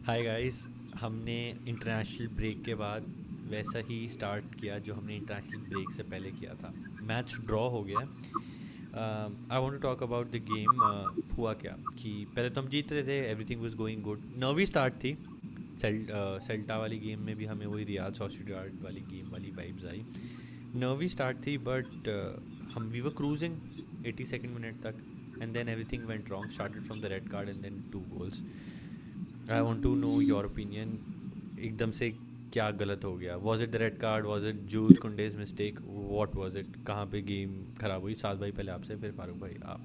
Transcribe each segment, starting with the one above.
Hi guys. हमने international break के बाद वैसा ही स्टार्ट किया जो हमने इंटरनेशनल ब्रेक से पहले किया था। मैच ड्रॉ हो गया। I want to talk about the game. हुआ क्या कि पहले तो हम जीत रहे थे, everything was going good, nervy start थी। सेल्टा वाली गेम में भी हमें वही रियाद सोसिएडाड वाली गेम वाली वाइब्स आई। नर्वी स्टार्ट थी बट हम we were cruising 82nd minute तक, and then everything went wrong, started from the red card and then 2 goals. I want to know your opinion. एकदम से क्या गलत हो गया? Was it the red card? Was it Jules Kounde's mistake? What was it? कहाँ पे game खराब हुई? साद भाई पहले आपसे, फिर फारूक भाई आप।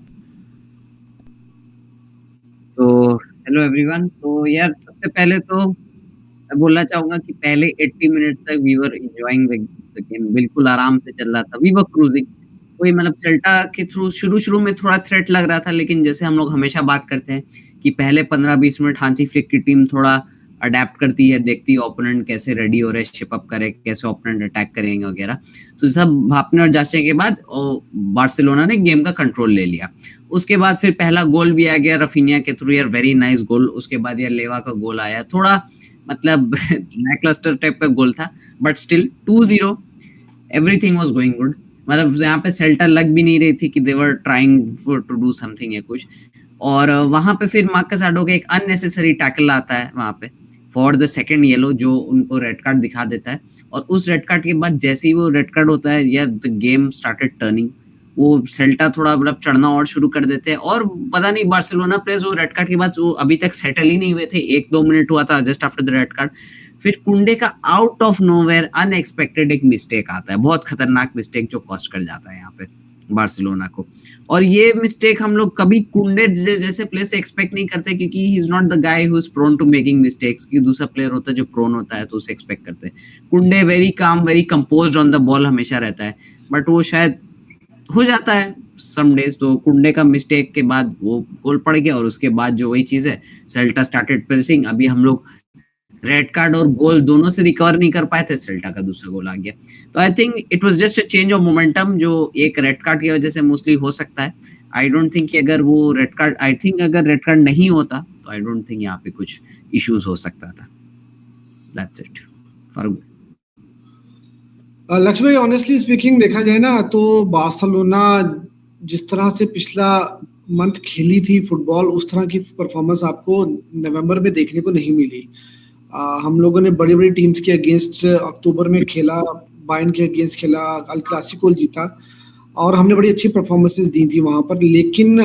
तो हेलो एवरीवन। तो यार सबसे पहले तो मैं बोलना चाहूंगा कि पहले 80 मिनट्स तक we were enjoying the game, बिल्कुल आराम से चल रहा था, वी वर क्रूजिंग। कोई मतलब सेल्टा के थ्रू शुरू शुरू में थोड़ा थ्रेट लग रहा था, लेकिन जैसे हम लोग हमेशा बात करते हैं कि पहले 15-20 मिनट हांसी फ्लिक की टीम थोड़ा अडेप्ट करती है, देखती है ओपोनेंट कैसे रेडी हो रहे, शिप अप करे, कैसे ओपोनेंट अटैक करेंगे वगैरह। तो सब भापने और जांचने के बाद बार्सिलोना ने गेम का कंट्रोल ले लिया। उसके बाद फिर पहला गोल भी आ गया रफीनिया के थ्रू, यार वेरी नाइस गोल। उसके बाद यार लेवा का गोल आया, थोड़ा मतलब लैकलस्टर टाइप का गोल था, but still 2-0, everything was going good. मतलब यहाँ पे सेल्टा लग भी नहीं रही थी कि they were trying to do something या कुछ। और वहां पे फिर मार्कस आडो का एक अननेसेसरी टैकल आता है वहां पे फॉर द सेकंड येलो, जो उनको रेड कार्ड दिखा देता है। और उस रेड कार्ड के बाद जैसे ही वो रेड कार्ड होता है, या द गेम स्टार्टेड टर्निंग। वो सेल्टा थोड़ा मतलब चढ़ना और शुरू कर देते हैं, और पता नहीं बार्सिलोना प्लेयर्स वो रेड कार्ड के बाद वो अभी तक सेटल ही नहीं हुए थे। 1-2 मिनट हुआ था just after the red card. फिर कुंडे का आउट ऑफ नोवेयर अनएक्सपेक्टेड एक मिस्टेक आता है, बहुत खतरनाक मिस्टेक जो कॉस्ट कर जाता है यहाँ पे बार्सिलोना को। और ये मिस्टेक हम लोग कभी कुंडे जैसे प्लेयर से एक्सपेक्ट नहीं करते, क्योंकि he is not the guy who is prone to making mistakes. कि दूसरा प्लेयर होता है जो प्रोन होता है, तो उसे एक्सपेक्ट करते हैं। कुंडे very calm, very composed on the ball हमेशा रहता है, बट वो शायद हो जाता है सम डेज। तो कुंडे का मिस्टेक के बाद वो गोल पड़ गया, और उसके बाद जो वही चीज है, सेल्टा स्टार्टेड प्रेसिंग। अभी हम लोग रेड कार्ड और गोल दोनों से रिकवर नहीं कर पाए थे, सेल्टा का दूसरा गोल आ गया। तो I think it was just a change of momentum, जो एक रेड कार्ड की वजह से मोस्टली हो सकता है। आई डोंट थिंक कि अगर वो रेड कार्ड, आई थिंक अगर रेड कार्ड नहीं होता तो आई डोंट थिंक यहाँ पे कुछ इश्यूज हो सकता था। That's it. फारूक। लक्ष्य भाई, ऑनेस्टली स्पीकिंग देखा जाए ना तो बार्सिलोना जिस तरह से पिछला मंथ खेली थी फुटबॉल, उस तरह की परफॉर्मेंस आपको नवंबर में देखने को नहीं मिली। हम लोगों ने बड़ी बड़ी टीम्स के अगेंस्ट अक्टूबर में खेला, बायर्न के अगेंस्ट खेला, अल क्लासिको जीता, और हमने बड़ी अच्छी परफॉर्मेंसेस दी थी वहां पर। लेकिन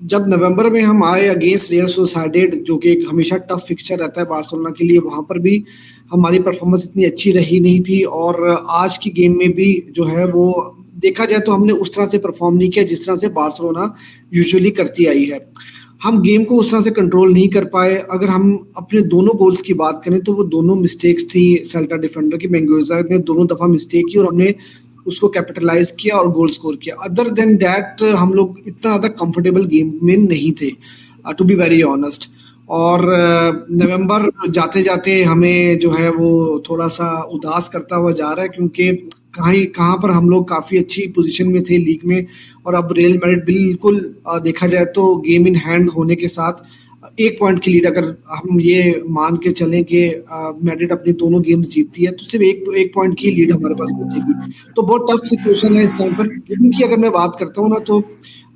जब नवंबर में हम आए अगेंस्ट रियल सोसाइडेड, जो कि एक हमेशा टफ फिक्सचर रहता है बार्सिलोना के लिए, वहां पर भी हमारी परफॉर्मेंस इतनी अच्छी रही नहीं थी। और आज की गेम में भी जो है वो देखा जाए तो हमने उस तरह से परफॉर्म नहीं किया जिस तरह से बार्सिलोना यूजुअली करती आई है। हम गेम को उस तरह से कंट्रोल नहीं कर पाए। अगर हम अपने दोनों गोल्स की बात करें तो वो दोनों मिस्टेक्स थी सेल्टा डिफेंडर की। मेंगोजा ने दोनों दफा मिस्टेक की और हमने उसको कैपिटलाइज किया और गोल स्कोर किया। अदर देन दैट हम लोग इतना ज़्यादा कंफर्टेबल गेम में नहीं थे, टू बी वेरी ऑनेस्ट। और नवंबर जाते जाते हमें जो है वो थोड़ा सा उदास करता हुआ जा रहा है, क्योंकि कहाँ पर हम लोग काफ़ी अच्छी पोजीशन में थे लीग में, और अब रियल मैड्रिड बिल्कुल देखा जाए तो गेम इन हैंड होने के साथ 1 पॉइंट की लीड, अगर हम ये मान के चलें कि मैड्रिड अपनी दोनों गेम्स जीतती है तो सिर्फ एक पॉइंट की लीड हमारे पास बचेगी। तो बहुत टफ सिचुएशन है इस टाइम पर। गेम की अगर मैं बात करता हूँ ना, तो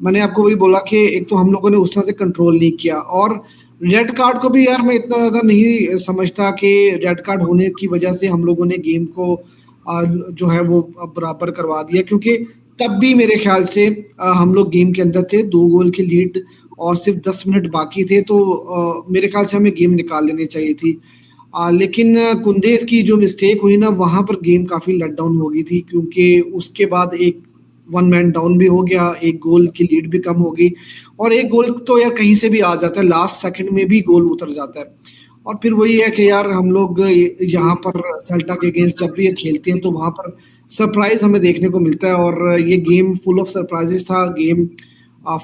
मैंने आपको वही बोला कि एक तो हम लोगों ने उस तरह से कंट्रोल नहीं किया, और रेड कार्ड को भी यार मैं इतना ज़्यादा नहीं समझता कि रेड कार्ड होने की वजह से हम लोगों ने गेम को जो है वो बराबर करवा दिया, क्योंकि तब भी मेरे ख्याल से हम लोग गेम के अंदर थे, 2 गोल की लीड और सिर्फ 10 मिनट बाकी थे। तो मेरे ख्याल से हमें गेम निकाल लेनी चाहिए थी। लेकिन कुंदे की जो मिस्टेक हुई ना, वहां पर गेम काफी लेट डाउन हो गई थी, क्योंकि उसके बाद एक 1 मैन डाउन भी हो गया, एक गोल की लीड भी कम हो गई, और एक गोल तो यार कहीं से भी आ जाता है, लास्ट सेकंड में भी गोल उतर जाता है। और फिर वही है कि यार हम लोग यहाँ पर सेल्टा के अगेंस्ट जब भी ये खेलते हैं तो वहां पर सरप्राइज हमें देखने को मिलता है। और ये गेम फुल ऑफ सरप्राइजेस था, गेम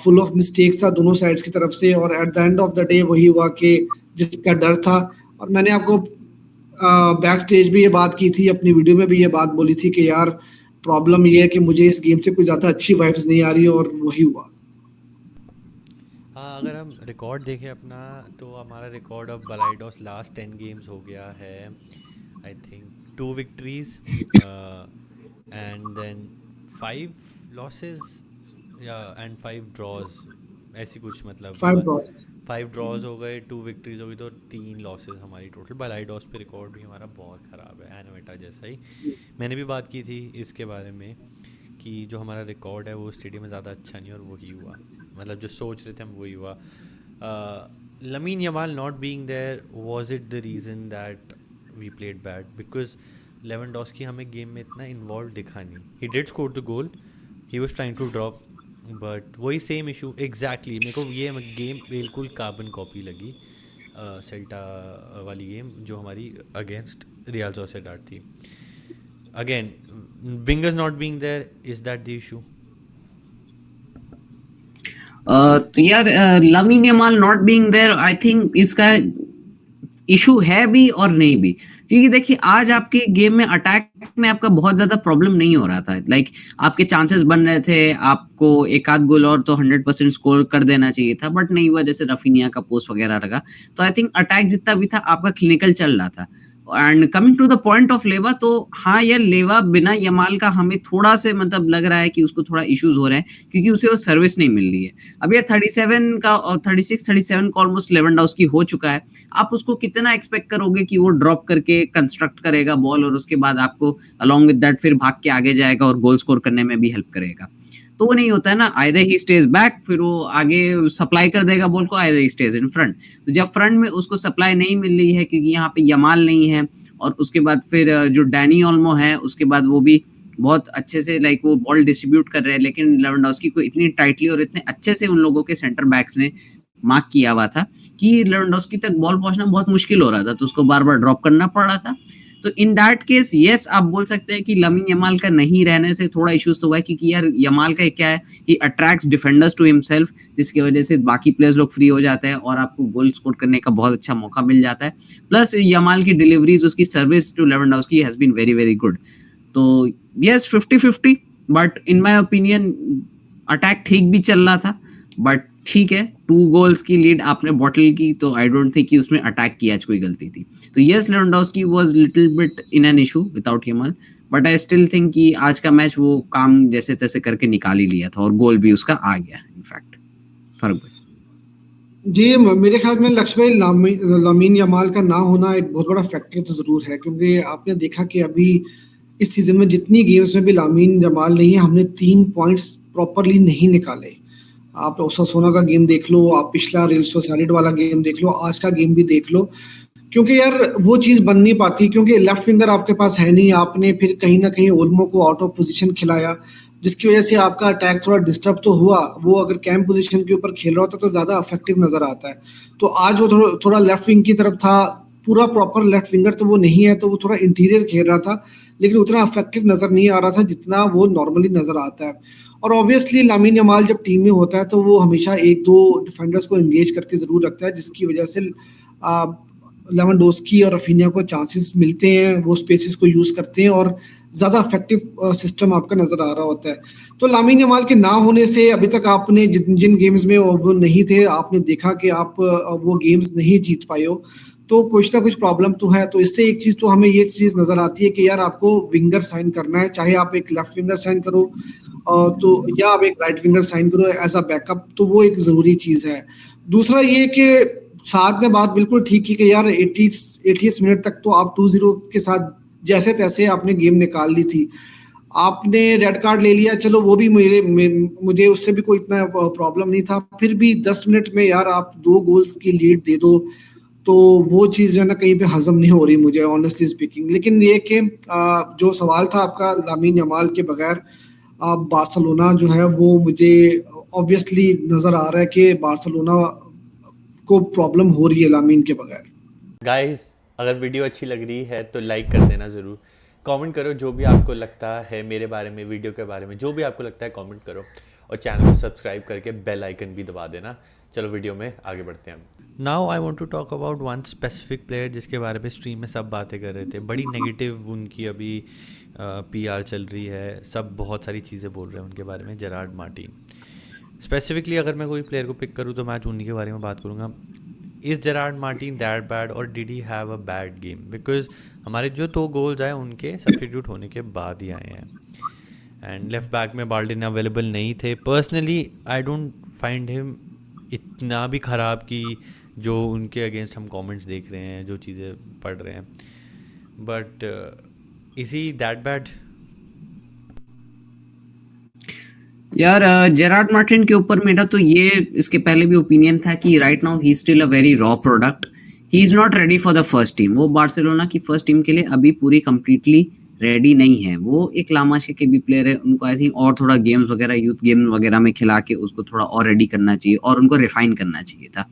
फुल ऑफ मिस्टेक्स था दोनों साइड्स की तरफ से। और at the end of the day वही हुआ कि जिसका डर था। और मैंने आपको बैक स्टेज भी ये बात की थी, अपनी वीडियो में भी ये बात बोली थी कि यार प्रॉब्लम ये है कि मुझे इस गेम से कुछ ज़्यादा अच्छी वाइब्स नहीं आ रही, और वही हुआ। अगर हम रिकॉर्ड देखें अपना, तो हमारा record of Balaidos last 10 games हो गया है, I think 2 victories and then 5 losses या एंड 5 ड्रॉज, ऐसी कुछ, मतलब 5 ड्रॉस। 5 ड्रॉज हो गए, 2 विक्ट्रीज हो गई, तो 3 लॉसेस हमारी टोटल। बलाइडोस पे रिकॉर्ड भी हमारा बहुत ख़राब है, एनोवेटा जैसा ही। मैंने भी बात की थी इसके बारे में कि जो हमारा रिकॉर्ड है वो स्टेडियम में ज़्यादा अच्छा नहीं, और वही हुआ, मतलब जो सोच रहे थे हम वही हुआ। Lamine Yamal not being there, was it the reason that we played bad? Because Lewandowski हमें गेम में इतना इन्वॉल्व दिखा नहीं। He did score the goal, he was trying to drop, but वही सेम इशू एग्जैक्टली। मेरे को ये game बिल्कुल कार्बन कॉपी लगी, सेल्टा वाली गेम जो हमारी अगेंस्ट रियल सोसिएडाड थी। Again, wingers not being there, is that the issue? तो यार Lamine Yamal not being there, I think इसका इशू है भी और नहीं भी, क्योंकि देखिए आज आपके गेम में अटैक में आपका बहुत ज्यादा प्रॉब्लम नहीं हो रहा था। लाइक आपके चांसेस बन रहे थे, आपको एक आध गोल और तो 100% स्कोर कर देना चाहिए था, बट नहीं हुआ, जैसे रफीनिया का पोस्ट वगैरह लगा। तो आई थिंक अटैक जितना भी था आपका क्लिनिकल चल रहा था। And coming to the point of Lewa, तो हाँ यार लेवा बिना यमाल का हमें थोड़ा से मतलब लग रहा है कि उसको थोड़ा इश्यूज हो रहे हैं, क्योंकि उसे वो सर्विस नहीं मिल रही है। अब यार 37 का और 36-37 का ऑलमोस्ट लेवेंडोव्स्की हो चुका है। आप उसको कितना एक्सपेक्ट करोगे कि वो ड्रॉप करके कंस्ट्रक्ट करेगा बॉल और उसके बाद आपको अलॉन्ग विद दैट फिर भाग के आगे जाएगा और गोल स्कोर करने में भी हेल्प करेगा? तो वो नहीं होता है ना। आइदर ही स्टेज बैक, फिर वो आगे सप्लाई कर देगा बॉल को, either he stage in front. तो जब फ्रंट में उसको सप्लाई नहीं मिल रही है क्योंकि यहाँ पे यमाल नहीं है, और उसके बाद फिर जो डैनी ओल्मो है उसके बाद वो भी बहुत अच्छे से लाइक वो बॉल डिस्ट्रीब्यूट कर रहे हैं, लेकिन लेवेंडोव्स्की को इतनी टाइटली और इतने अच्छे से उन लोगों के सेंटर बैक्स ने मार्क किया हुआ था कि लेवेंडोव्स्की तक बॉल पहुंचना बहुत मुश्किल हो रहा था, तो उसको बार बार ड्रॉप करना पड़ रहा था। तो इन दैट केस यस, आप बोल सकते हैं कि लामिन यमाल का नहीं रहने से थोड़ा इश्यूज तो हुआ है, क्योंकि यार यमाल का क्या है, ही अट्रैक्ट्स डिफेंडर्स टू हिमसेल्फ, जिसकी वजह से बाकी प्लेयर्स लोग फ्री हो जाते हैं और आपको गोल स्कोर करने का बहुत अच्छा मौका मिल जाता है। प्लस यमाल की डिलीवरीज, उसकी service to Lewandowski has been very very good. तो yes 50-50, but in my opinion attack ठीक भी चल रहा था, बट ठीक है 2 गोल्स की लीड आपने बॉटल की, तो आई डोंट थिंक कि उसमें अटैक की आज कोई गलती थी। तो yes Lewandowski was little bit in an issue without Yamal, but I still think कि आज का मैच वो काम जैसे तैसे करके निकाल ही लिया था और गोल भी उसका आ गया इनफैक्ट। फर्क जी, मेरे ख्याल में लक्ष्य भाई, लामिन यमाल का ना होना एक बहुत बड़ा फैक्टर तो जरूर है, क्योंकि आपने देखा कि अभी इस सीजन में जितनी गेम्स में भी लामिन यमाल नहीं है, हमने 3 पॉइंट्स प्रॉपरली नहीं निकाले। आप ओसासुना का गेम देख लो, आप पिछला रियल सोसाइटी वाला गेम देख लो, आज का गेम भी देख लो, क्योंकि यार वो चीज बन नहीं पाती, क्योंकि लेफ्ट विंगर आपके पास है नहीं। आपने फिर कहीं ना कहीं ओल्मो को आउट ऑफ पोजीशन खिलाया, जिसकी वजह से आपका अटैक थोड़ा डिस्टर्ब तो हुआ। वो अगर कैंप पोजीशन के ऊपर खेल रहा होता तो ज्यादा इफेक्टिव नजर आता है। तो आज वो थोड़ा लेफ्ट विंग की तरफ था, पूरा प्रॉपर लेफ्ट विंगर तो वो नहीं है, तो वो थोड़ा इंटीरियर खेल रहा था, लेकिन उतना इफेक्टिव नजर नहीं आ रहा था जितना वो नॉर्मली नजर आता है। और ऑब्वियसली लामिन यमाल जब टीम में होता है तो वो हमेशा 1-2 डिफेंडर्स को एंगेज करके जरूर रखता है, जिसकी वजह से लेवेंडोव्स्की और रफीनिया को चांसेस मिलते हैं, वो स्पेसेस को यूज करते हैं और ज्यादा इफेक्टिव सिस्टम आपका नजर आ रहा होता है। तो लामिन यमाल के ना होने से अभी तक आपने जिन गेम्स में वो नहीं थे, आपने देखा कि आप वो गेम्स नहीं जीत पाए हो, तो कुछ ना कुछ प्रॉब्लम तो है। तो इससे एक चीज तो हमें ये चीज नजर आती है कि यार आपको विंगर साइन करना है, चाहे आप एक लेफ्ट विंगर साइन करो तो या आप एक राइट विंगर साइन करो एज अ बैकअप, तो वो एक जरूरी चीज है। दूसरा ये कि साथ ने बात बिल्कुल ठीक की कि यार 80th मिनट तक तो आप 2-0 के साथ जैसे तैसे आपने गेम निकाल ली थी। आपने रेड कार्ड ले लिया, चलो वो भी मुझे उससे भी कोई इतना प्रॉब्लम नहीं था, फिर भी 10 मिनट में यार आप 2 गोल्स की लीड दे दो, तो वो चीज़ जो है ना कहीं पे हजम नहीं हो रही मुझे ऑनेस्टली स्पीकिंग। लेकिन ये कि जो सवाल था आपका लामिन यमाल के बगैर बार्सिलोना जो है, वो मुझे ऑब्वियसली नज़र आ रहा है कि बार्सिलोना को प्रॉब्लम हो रही है लामिन के बगैर। गाइस, अगर वीडियो अच्छी लग रही है तो लाइक कर देना ज़रूर, कमेंट करो जो भी आपको लगता है मेरे बारे में, वीडियो के बारे में, जो भी आपको लगता है कमेंट करो, और चैनल को सब्सक्राइब करके बेल आइकन भी दबा देना। चलो वीडियो में आगे बढ़ते हैं हम। Now I want to talk about one specific player जिसके बारे में स्ट्रीम में सब बातें कर रहे थे। बड़ी नेगेटिव उनकी अभी पीआर चल रही है, सब बहुत सारी चीज़ें बोल रहे हैं उनके बारे में। जेरार्ड मार्टिन, स्पेसिफिकली अगर मैं कोई प्लेयर को पिक करूँ तो मैं उन्हीं के बारे में बात करूँगा. Is Gerard Martin that bad और did he have a bad game? Because हमारे जो 2 गोल्स आए उनके सब्स्टिट्यूट होने के बाद ही आए हैं. एंड लेफ्ट बैक में बाल्डिन अवेलेबल नहीं थे. Personally I don't find him इतना भी ख़राब कि जो उनके अगेंस्ट हम कमेंट्स देख रहे हैं, जो चीज़ें पढ़ रहे हैं. But is he that bad? यार जेरार्ड मार्टिन के ऊपर मेरा तो ये इसके पहले भी ओपिनियन था कि right now he still a very raw product. He is not ready for the first team. वो बार्सिलोना की फर्स्ट टीम के लिए अभी पूरी कंप्लीटली रेडी नहीं है. वो एक लामासिया के भी प्लेयर है. उनको आई थिंक और थोड़ा गेम्स वगैरह, यूथ गेम वगैरह में खिला के उसको थोड़ा और रेडी करना चाहिए और उनको रिफाइन करना चाहिए था.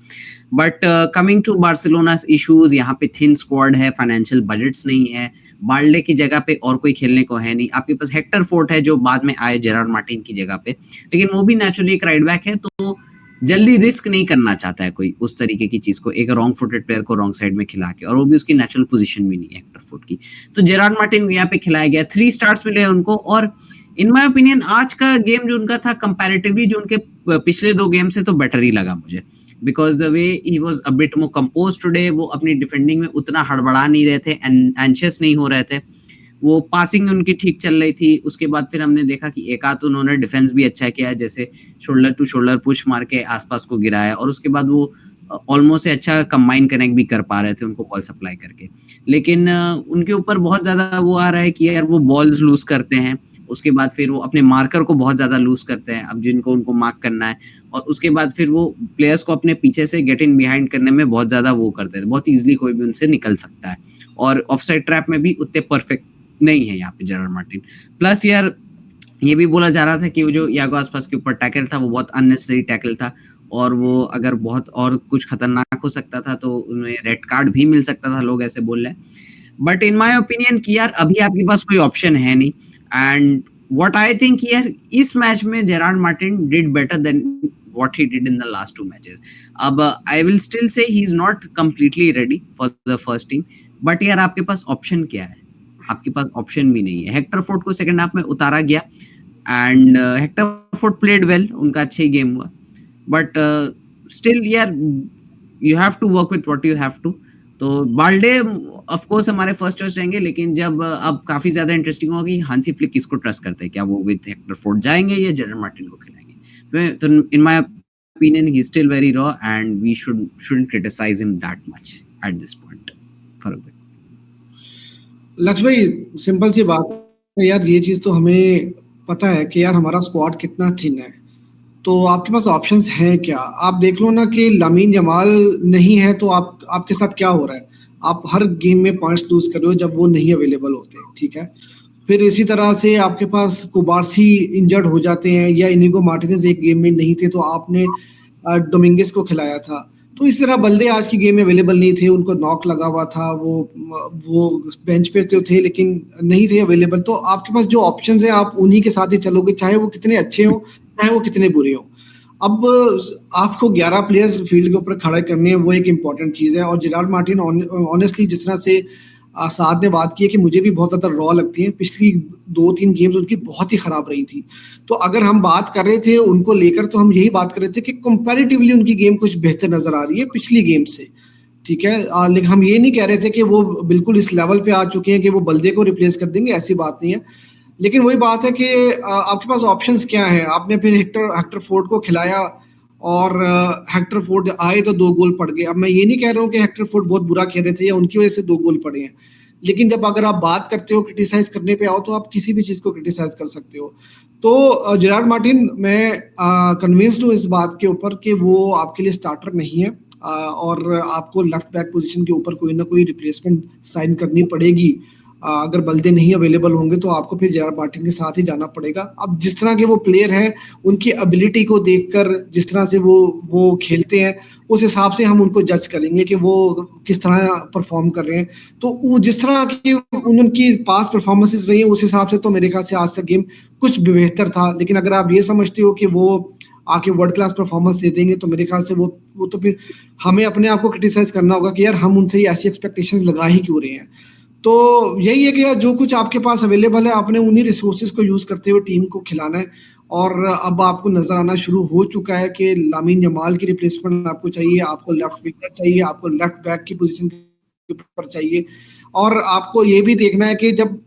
बट कमिंग टू बार्सिलोनास इश्यूज, यहाँ पे थिन स्क्वाड है, फाइनेंशियल बजट्स नहीं है, बाल्डे की जगह पे और कोई खेलने को है नहीं. आपके पास हेक्टर फोर्ट है जो बाद में आए जेरार्ड मार्टिन की जगह पे, लेकिन वो भी नेचुरली एक राइट बैक है, तो जल्दी रिस्क नहीं करना चाहता है कोई उस तरीके की चीज को, एक रॉन्ग फुटेड प्लेयर को रॉन्ग साइड में खिला के, और वो भी उसकी नेचुरल पोजीशन भी नहीं है हेक्टर फोर्ट की. तो जेरार्ड मार्टिन को यहाँ पे खिलाया गया. 3 स्टार्स मिले उनको. और इन माय ओपिनियन आज का गेम जो उनका था कंपैरेटिवली जो उनके पिछले 2 गेम से तो बेटर ही लगा मुझे. Because the way he was a bit more compose today. वो अपनी डिफेंडिंग में उतना हड़बड़ा नहीं रहे थे, एंशियस नहीं हो रहे थे. वो पासिंग उनकी ठीक चल रही थी. उसके बाद फिर हमने देखा कि एक आध उन्होंने डिफेंस भी अच्छा किया, जैसे शोल्डर टू शोल्डर पुश मार के आसपास को गिराया, और उसके बाद वो ऑलमोस्ट से अच्छा कंबाइन कनेक्ट भी कर पा रहे थे उनको बॉल सप्लाई करके. लेकिन उनके ऊपर बहुत ज्यादा वो आ रहा है कि यार वो बॉल्स लूज करते हैं, उसके बाद फिर वो अपने मार्कर को बहुत ज्यादा लूज करते हैं अब जिनको उनको मार्क करना है, और उसके बाद फिर वो प्लेयर्स को अपने पीछे से गेट इन बिहाइंड करने में बहुत ज्यादा वो करते हैं. बहुत इजीली कोई भी उनसे निकल सकता है, और ऑफसाइड ट्रैप में भी उतने परफेक्ट नहीं है यहाँ पे जेरार्ड मार्टिन. प्लस यार ये भी बोला जा रहा था कि वो जो यागो आसपास के ऊपर टैकल था वो बहुत अननेसेसरी टैकल था, और वो अगर बहुत और कुछ खतरनाक हो सकता था तो उन्हें रेड कार्ड भी मिल सकता था, लोग ऐसे बोल रहे हैं. बट इन माय ओपिनियन कि यार अभी आपके पास कोई ऑप्शन है नहीं. एंड व्हाट आई थिंक यार इस मैच में Gerrard Martin did better than what he did in the last 2 matches. अब I will still say he is not completely ready for the first team. But यार आपके पास option क्या है? आपके पास option भी नहीं है. हेक्टर फोर्ट को सेकंड हाफ में उतारा गया, and Hector Fort played well, उनका अच्छा ही गेम हुआ. बट स्टिल यार you have to work with what you have to. तो बाल्डे ऑफ कोर्स हमारे फर्स्ट चॉइस रहेंगे, लेकिन जब अब काफी ज्यादा इंटरेस्टिंग होगा कि हांसी फ्लिक किसको ट्रस्ट करते हैं, क्या वो विद हेक्टर फोर्ट जाएंगे या जेरार्ड मार्टिन को खिलाएंगे. तो in my opinion he's still very raw and we shouldn't criticize him that much at this point for a bit. लक्ष्य भाई, सिंपल सी बात है यार, ये चीज तो हमें पता है कि यार हमारा स्क्वाड कितना थिन है. तो आपके पास ऑप्शंस हैं क्या? आप देख लो ना कि लामीन जमाल नहीं है तो आपके साथ क्या हो रहा है. आप हर गेम में पॉइंट्स लूज कर रहे हो जब वो नहीं अवेलेबल होते, ठीक है. फिर इसी तरह से आपके पास कुबार्सी इंजर्ड हो जाते हैं, या इनिगो मार्टिनेज एक गेम में नहीं थे तो आपने डोमिंगेस को खिलाया था. तो इस तरह बल्दे आज की गेम में अवेलेबल नहीं थे, उनको नॉक लगा हुआ था, वो बेंच पे तो थे लेकिन नहीं थे अवेलेबल. तो आपके पास जो ऑप्शंस हैं आप उन्हीं के साथ ही चलोगे, चाहे वो कितने अच्छे हो चाहे वो कितने बुरे हो. अब आपको 11 प्लेयर्स फील्ड के ऊपर खड़े करने हैं, वो एक इम्पॉर्टेंट चीज़ है. और जेरार्ड मार्टिन ऑनेस्टली जिस तरह से साद ने बात की है कि मुझे भी बहुत ज़्यादा रॉ लगती है. पिछली 2-3 गेम्स उनकी बहुत ही ख़राब रही थी. तो अगर हम बात कर रहे थे उनको लेकर तो हम यही बात कर रहे थे कि कंपैरेटिवली उनकी गेम कुछ बेहतर नज़र आ रही है पिछली गेम से, ठीक है. लेकिन हम ये नहीं कह रहे थे कि वो बिल्कुल इस लेवल पे आ चुके हैं कि वो बल्दे को रिप्लेस कर देंगे, ऐसी बात नहीं है. लेकिन वही बात है कि आपके पास ऑप्शंस क्या है. आपने फिर हेक्टर फोर्ट को खिलाया और हेक्टर फोर्ट आए तो 2 गोल पड़ गए. अब मैं ये नहीं कह रहा हूँ कि हेक्टर फोर्ट बहुत बुरा खेल रहे थे या उनकी वजह से 2 गोल पड़े हैं, लेकिन जब अगर आप बात करते हो क्रिटिसाइज करने पे आओ तो आप किसी भी चीज़ को क्रिटिसाइज कर सकते हो. तो जेरार्ड मार्टिन, मैं कन्विंस्ड हूँ इस बात के ऊपर कि वो आपके लिए स्टार्टर नहीं है, और आपको लेफ्ट बैक पोजीशन के ऊपर कोई ना कोई रिप्लेसमेंट साइन करनी पड़ेगी. अगर बल्दे नहीं अवेलेबल होंगे तो आपको फिर जेरार्ड मार्टिन के साथ ही जाना पड़ेगा. अब जिस तरह के वो प्लेयर हैं, उनकी एबिलिटी को देखकर जिस तरह से वो खेलते हैं, उस हिसाब से हम उनको जज करेंगे कि वो किस तरह परफॉर्म कर रहे हैं. तो वो जिस तरह की उनकी पास परफॉर्मेंसेस रही हैं उस हिसाब से तो मेरे ख्याल से आज का गेम कुछ बेहतर था. लेकिन अगर आप ये समझते हो कि वो आके वर्ल्ड क्लास परफॉर्मेंस दे देंगे तो मेरे ख्याल से वो तो फिर हमें अपने आप को क्रिटिसाइज करना होगा कि यार हम उनसे ऐसी एक्सपेक्टेशंस लगा ही क्यों रहे हैं. तो यही है कि जो कुछ आपके पास अवेलेबल है आपने उन्हीं रिसोर्सेज को यूज़ करते हुए टीम को खिलाना है. और अब आपको नजर आना शुरू हो चुका है कि लामीन यमाल की रिप्लेसमेंट आपको चाहिए, आपको लेफ्ट विंगर चाहिए, आपको लेफ्ट बैक की पोजीशन के ऊपर चाहिए। और आपको ये भी देखना है कि जब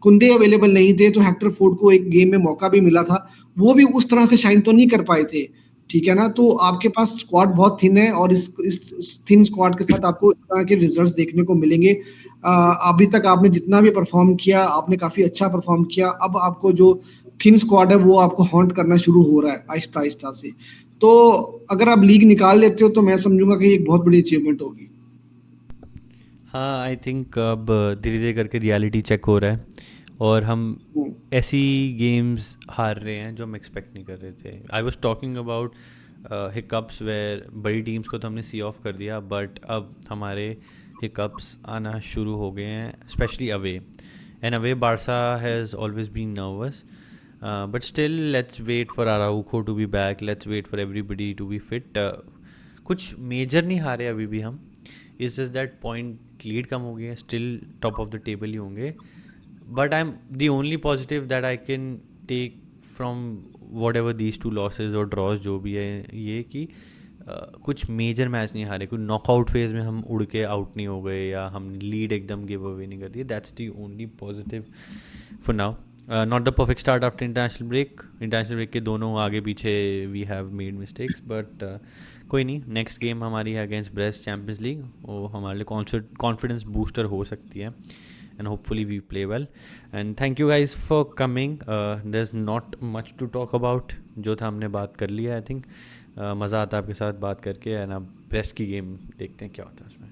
कुंदे अवेलेबल नहीं थे तो हेक्टर फोर्ड को एक गेम में मौका भी मिला था, वो भी उस तरह से शाइन तो नहीं कर पाए थे, ठीक है ना। तो आपके पास स्क्वाड बहुत थिन है और इस थिन स्क्वाड के साथ आपको इस तरह के रिजल्ट्स देखने को मिलेंगे। अभी तक आपने जितना भी परफॉर्म किया, आपने काफी अच्छा परफॉर्म किया। अब आपको जो थिन स्क्वाड है वो आपको हॉन्ट करना शुरू हो रहा है आहिस्ता आहिस्ता से। तो अगर आप लीग निकाल लेते हो तो मैं समझूंगा कि एक बहुत बड़ी अचीवमेंट होगी। हाँ, आई थिंक अब धीरे धीरे करके रियलिटी चेक हो रहा है और हम हम्म, ऐसी गेम्स हार रहे हैं जो हम एक्सपेक्ट नहीं कर रहे थे। I was talking about hiccups where बड़ी टीम्स को तो हमने सी ऑफ कर दिया, बट अब हमारे हिकअप्स आना शुरू हो गए हैं, specially away. And away Barca has always been nervous, but still let's wait for Araujo to be back, let's wait for everybody to be fit. कुछ मेजर नहीं हारे अभी भी हम, is just that point lead कम हो गया, still top of the table ही होंगे। But I am the only positive that I can take from whatever these two losses और ड्रॉज जो भी है, ये कि कुछ मेजर मैच नहीं हारे, कुछ नॉकआउट फेज में हम उड़ के आउट नहीं हो गए या हम लीड एकदम गिव अवे नहीं कर दिए। That's the only positive for now. Not the perfect start after international break के दोनों आगे पीछे we have made mistakes, but कोई नहीं, नेक्स्ट गेम हमारी है अगेंस्ट ब्रेस्ट चैम्पियंस लीग, वो हमारे लिए कॉन्फिडेंस बूस्टर हो सकती है and hopefully we play well. And thank you guys for coming. There's not much to talk about, जो था हमने बात कर लिया। आई थिंक मज़ा आता है आपके साथ बात करके, एंड अब ब्रेस्ट की गेम देखते हैं क्या होता है उसमें।